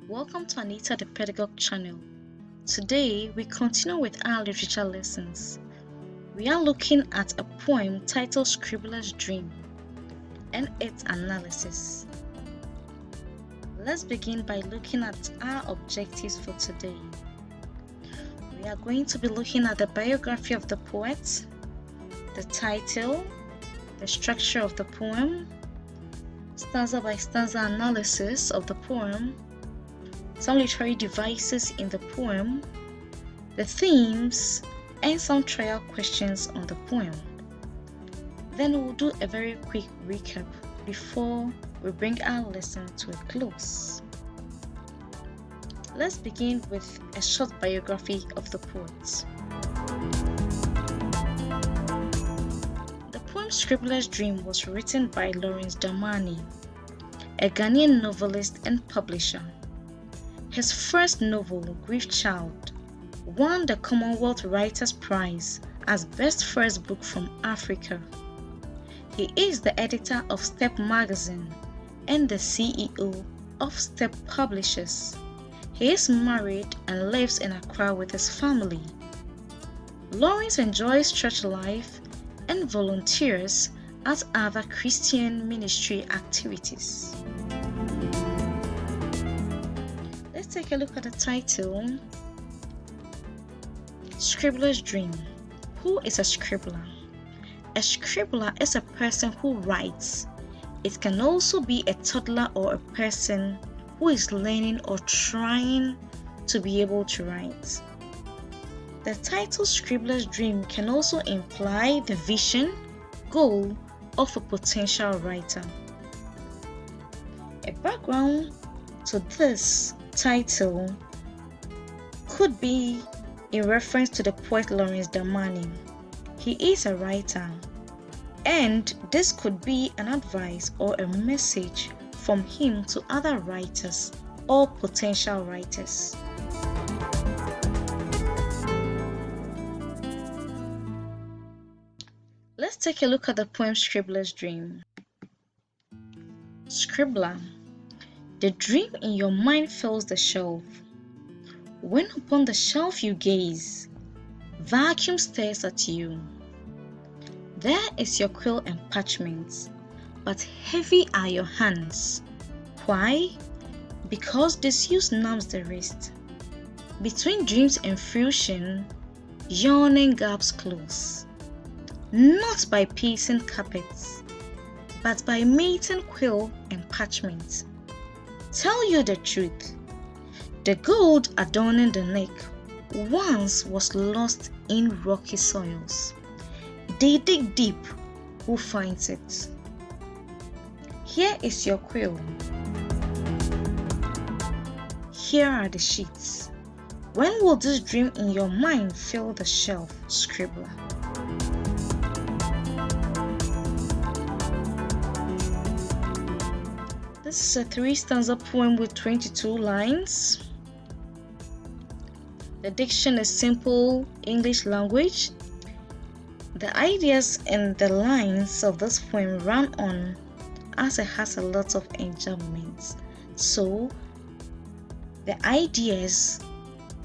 Welcome to Anita the Pedagogue channel. Today we continue with our literature lessons. We are looking at a poem titled Scribbler's Dream and its analysis. Let's begin by looking at our objectives for today. We are going to be looking at the biography of the poet, the title, the structure of the poem, stanza by stanza analysis of the poem, some literary devices in the poem, the themes, and some trial questions on the poem. Then we'll do a very quick recap before we bring our lesson to a close. Let's begin with a short biography of the poet. The poem Scribbler's Dream was written by Lawrence Darmani, a Ghanaian novelist and publisher. His first novel, Grief Child, won the Commonwealth Writers' Prize as Best First Book from Africa. He is the editor of Step Magazine and the CEO of Step Publishers. He is married and lives in Accra with his family. Lawrence enjoys church life and volunteers at other Christian ministry activities. Let's take a look at the title, Scribbler's Dream. Who is a scribbler? A scribbler is a person who writes. It can also be a toddler or a person who is learning or trying to be able to write. The title Scribbler's Dream can also imply the vision, goal of a potential writer. A background to this title could be in reference to the poet Lawrence Darmani. He is a writer, and this could be an advice or a message from him to other writers or potential writers. Let's take a look at the poem Scribbler's Dream. Scribbler. The dream in your mind fills the shelf. When upon the shelf you gaze, vacuum stares at you. There is your quill and parchment, but heavy are your hands. Why? Because disuse numbs the wrist. Between dreams and fruition, yawning gaps close. Not by piecing carpets, but by mating quill and parchment. Tell you the truth, the gold adorning the neck once was lost in rocky soils. They dig deep, who finds it? Here is your quill. Here are the sheets. When will this dream in your mind fill the shelf, scribbler? This is a 3-stanza poem with 22 lines. The diction is simple English language. The ideas and the lines of this poem run on as it has a lot of enjambments. So the ideas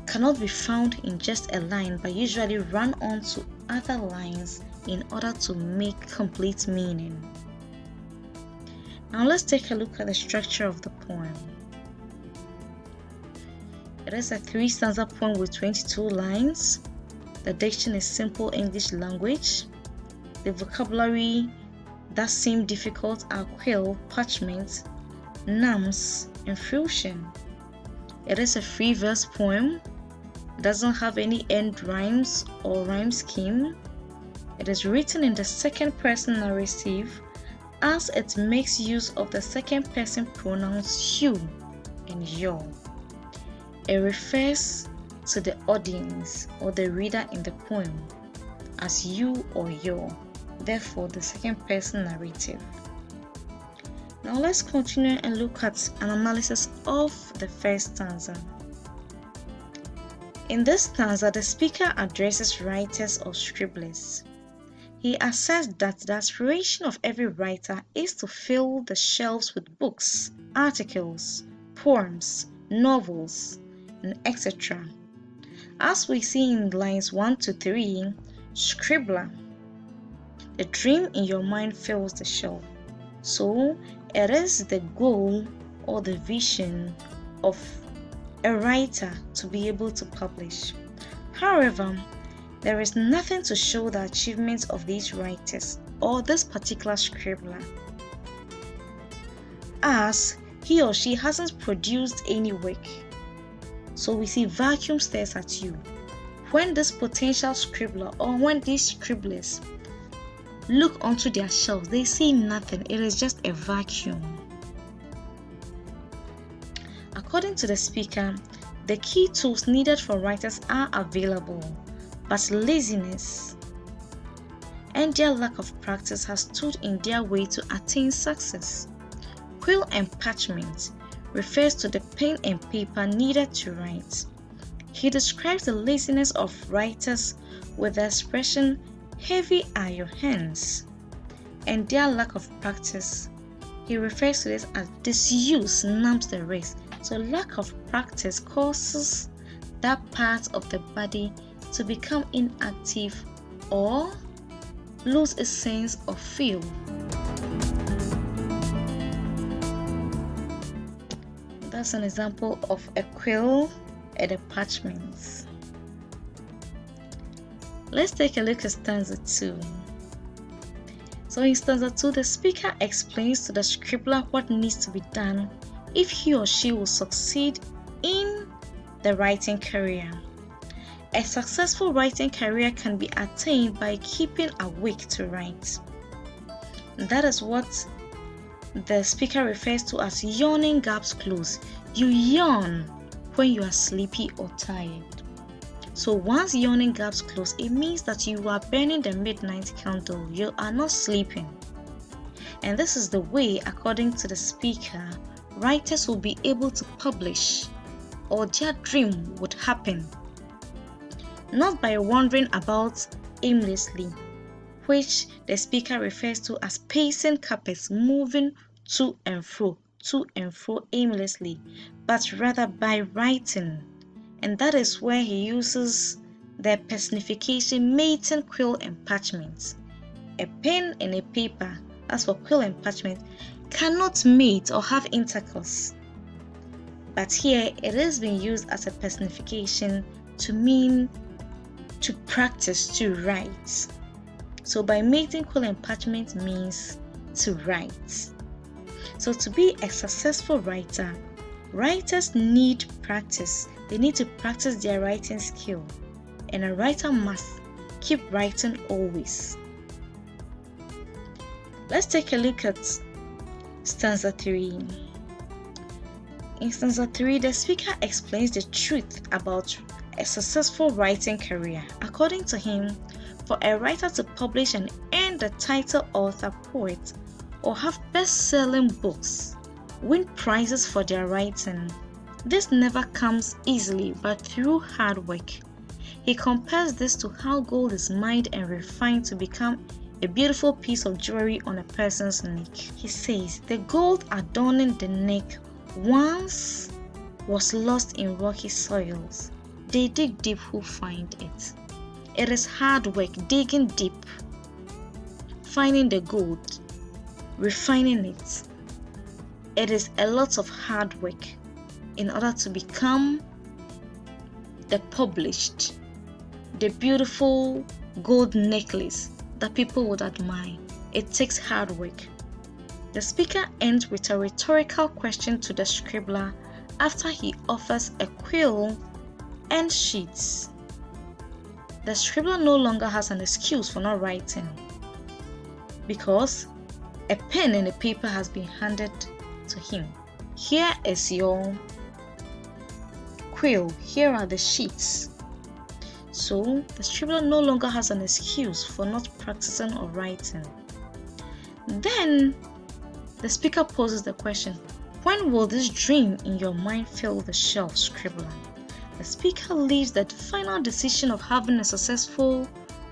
cannot be found in just a line, but usually run on to other lines in order to make complete meaning. Now let's take a look at the structure of the poem. It is a 3-stanza poem with 22 lines. The diction is simple English language. The vocabulary that seem difficult are quill, parchment, nams, and fruition. It is a free verse poem. It doesn't have any end rhymes or rhyme scheme. It is written in the second person narrative, as it makes use of the second person pronouns you and your. It refers to the audience or the reader in the poem as you or your, therefore the second person narrative. Now let's continue and look at an analysis of the first stanza. In this stanza, the speaker addresses writers or scribblers. He asserts that the aspiration of every writer is to fill the shelves with books, articles, poems, novels, and etc. As we see in lines 1 to 3, Scribbler, the dream in your mind fills the shelf. So it is the goal or the vision of a writer to be able to publish. However, there is nothing to show the achievements of these writers or this particular scribbler, as he or she hasn't produced any work. So we see vacuum stares at you. When this potential scribbler or when these scribblers look onto their shelves, they see nothing. It is just a vacuum. According to the speaker, the key tools needed for writers are available, but laziness and their lack of practice has stood in their way to attain success. Quill and parchment refers to the pen and paper needed to write. He describes the laziness of writers with the expression, "heavy are your hands," and their lack of practice. He refers to this as disuse numbs the wrist. So lack of practice causes that part of the body to become inactive or lose a sense of feel. That's an example of a quill and a parchment. Let's take a look at stanza 2. So in stanza 2, the speaker explains to the scribbler what needs to be done if he or she will succeed in the writing career. A successful writing career can be attained by keeping awake to write. That is what the speaker refers to as yawning gaps close. You yawn when you are sleepy or tired. So once yawning gaps close, it means that you are burning the midnight candle. You are not sleeping. And this is the way, according to the speaker, writers will be able to publish, or their dream would happen. Not by wandering about aimlessly, which the speaker refers to as pacing carpets, moving to and fro aimlessly, but rather by writing. And that is where he uses the personification mating quill and parchment. A pen and a paper, as for quill and parchment, cannot mate or have intercourse. But here it is being used as a personification to mean to practice, to write. So by mating quill and parchment means to write. So to be a successful writer, writers need practice. They need to practice their writing skill. And a writer must keep writing always. Let's take a look at stanza 3. In stanza 3, the speaker explains the truth about a successful writing career. According to him, for a writer to publish and earn the title author, poet, or have best-selling books, win prizes for their writing, this never comes easily but through hard work. He compares this to how gold is mined and refined to become a beautiful piece of jewelry on a person's neck. He says, the gold adorning the neck once was lost in rocky soils. They dig deep who find it. It is hard work digging deep, finding the gold, refining it. It is a lot of hard work in order to become the published, the beautiful gold necklace that people would admire. It takes hard work. The speaker ends with a rhetorical question to the scribbler after he offers a quill and sheets. The scribbler no longer has an excuse for not writing, because a pen and a paper has been handed to him. Here is your quill, here are the sheets. So the scribbler no longer has an excuse for not practicing or writing. Then the speaker poses the question, when will this dream in your mind fill the shelf, scribbler? The speaker leaves the final decision of having a successful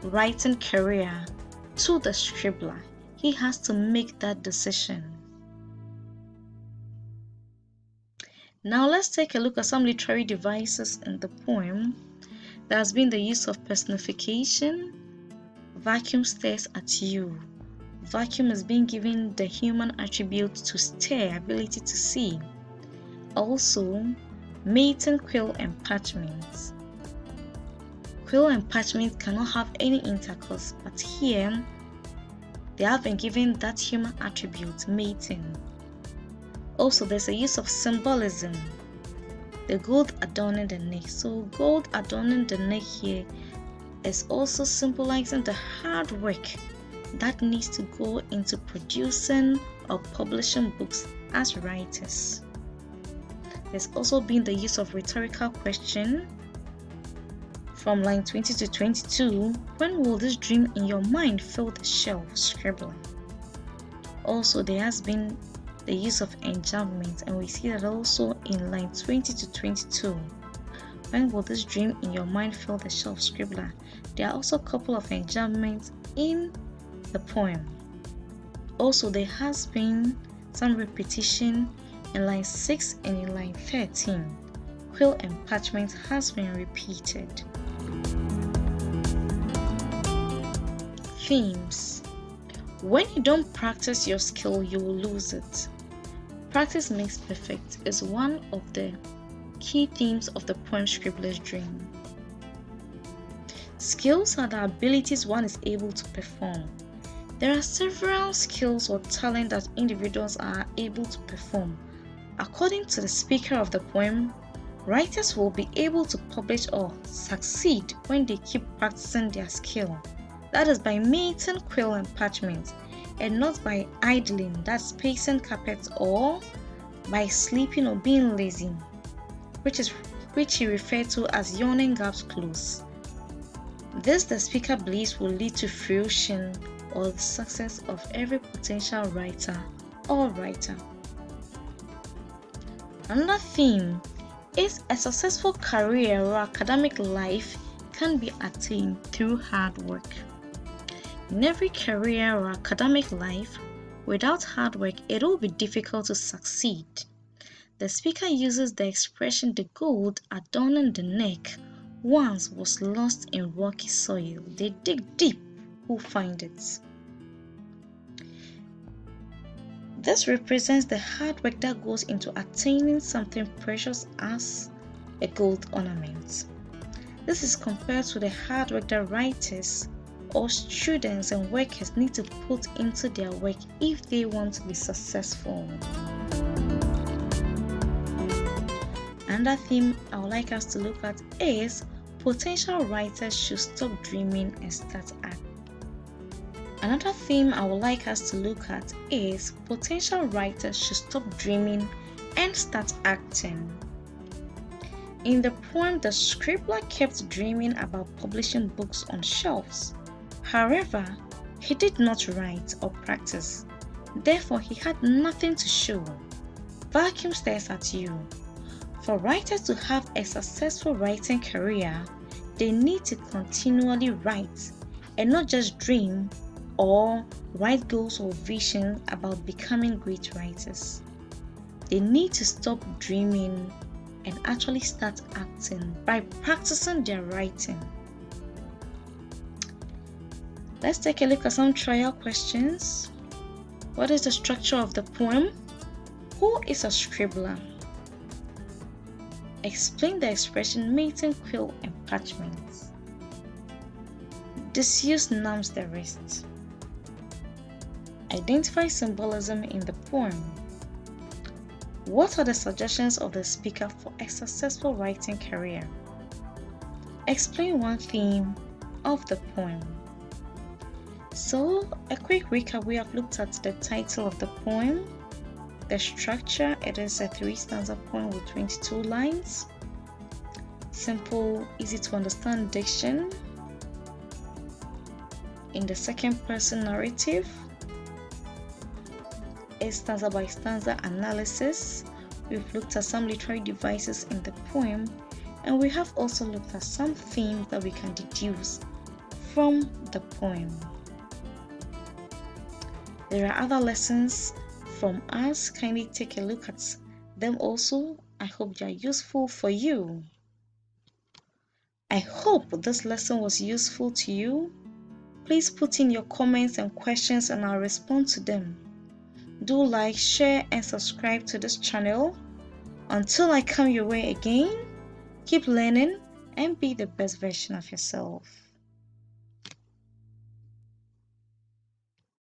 writing career to the scribbler. He has to make that decision. Now let's take a look at some literary devices in the poem. There has been the use of personification. Vacuum stares at you. Vacuum is being given the human attribute to stare, ability to see. Also, mating quill and parchment. Quill and parchment cannot have any intercourse, but here they have been given that human attribute, mating. Also, there's a use of symbolism. The gold adorning the neck. So gold adorning the neck here is also symbolizing the hard work that needs to go into producing or publishing books as writers. There's also been the use of rhetorical question from line 20 to 22. When will this dream in your mind fill the shelf? Scribbler. Also, there has been the use of enjambment, and we see that also in line 20 to 22. When will this dream in your mind fill the shelf? Scribbler. There are also a couple of enjambments in the poem. Also, there has been some repetition in line 6 and in line 13. Quill and parchment has been repeated. Themes. When you don't practice your skill, you will lose it. Practice makes perfect is one of the key themes of the poem Scribbler's Dream. Skills are the abilities one is able to perform. There are several skills or talent that individuals are able to perform. According to the speaker of the poem, writers will be able to publish or succeed when they keep practicing their skill. That is by mating quill and parchment, and not by idling, that's pacing carpets, or by sleeping or being lazy, which he referred to as yawning gaps close. This, the speaker believes, will lead to fruition or the success of every potential writer or writer. Another theme is a successful career or academic life can be attained through hard work. In every career or academic life, without hard work, it will be difficult to succeed. The speaker uses the expression "the gold adorning the neck once was lost in rocky soil. They dig deep, who find it?" This represents the hard work that goes into attaining something precious as a gold ornament. This is compared to the hard work that writers or students and workers need to put into their work if they want to be successful. Another theme I would like us to look at is potential writers should stop dreaming and start acting. Another theme I would like us to look at is potential writers should stop dreaming and start acting. In the poem, the scribbler kept dreaming about publishing books on shelves. However, he did not write or practice. Therefore, he had nothing to show. Vacuum stares at you. For writers to have a successful writing career, they need to continually write and not just dream or write goals or visions about becoming great writers. They need to stop dreaming and actually start acting by practicing their writing. Let's take a look at some trial questions. What is the structure of the poem? Who is a scribbler? Explain the expression mating quill and parchment. Disuse numbs the wrist. Identify symbolism in the poem. What are the suggestions of the speaker for a successful writing career? Explain one theme of the poem. So, a quick recap: we have looked at the title of the poem, the structure. It is a 3-stanza poem with 22 lines. Simple, easy to understand diction. In the second person narrative, a stanza by stanza analysis. We've looked at some literary devices in the poem, and we have also looked at some themes that we can deduce from the poem. There are other lessons from us. Kindly take a look at them also I hope they are useful for you. I hope this lesson was useful to you. Please put in your comments and questions and I'll respond to them. Do like, share and subscribe to this channel. Until I come your way again, keep learning and be the best version of yourself.